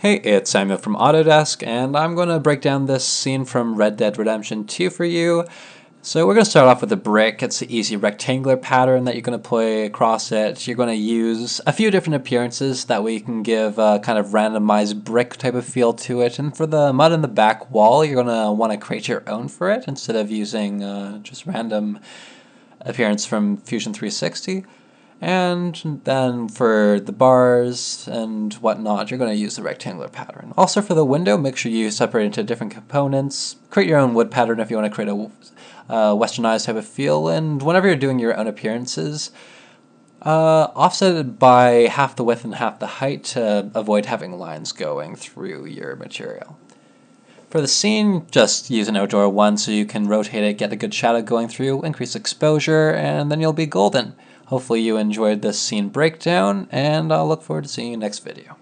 Hey, it's Samuel from Autodesk, and I'm going to break down this scene from Red Dead Redemption 2 for you. So we're going to start off with a brick. It's an easy rectangular pattern that you're going to play across it. You're going to use a few different appearances that way you can give a kind of randomized brick type of feel to it. And for the mud in the back wall, you're going to want to create your own for it instead of using just random appearance from Fusion 360. And then for the bars and whatnot, you're going to use the rectangular pattern. Also for the window, make sure you separate into different components. Create your own wood pattern if you want to create a westernized type of feel. And whenever you're doing your own appearances, offset it by half the width and half the height to avoid having lines going through your material. For the scene, just use an outdoor one so you can rotate it, get a good shadow going through, increase exposure, and then you'll be golden. Hopefully you enjoyed this scene breakdown, and I'll look forward to seeing you next video.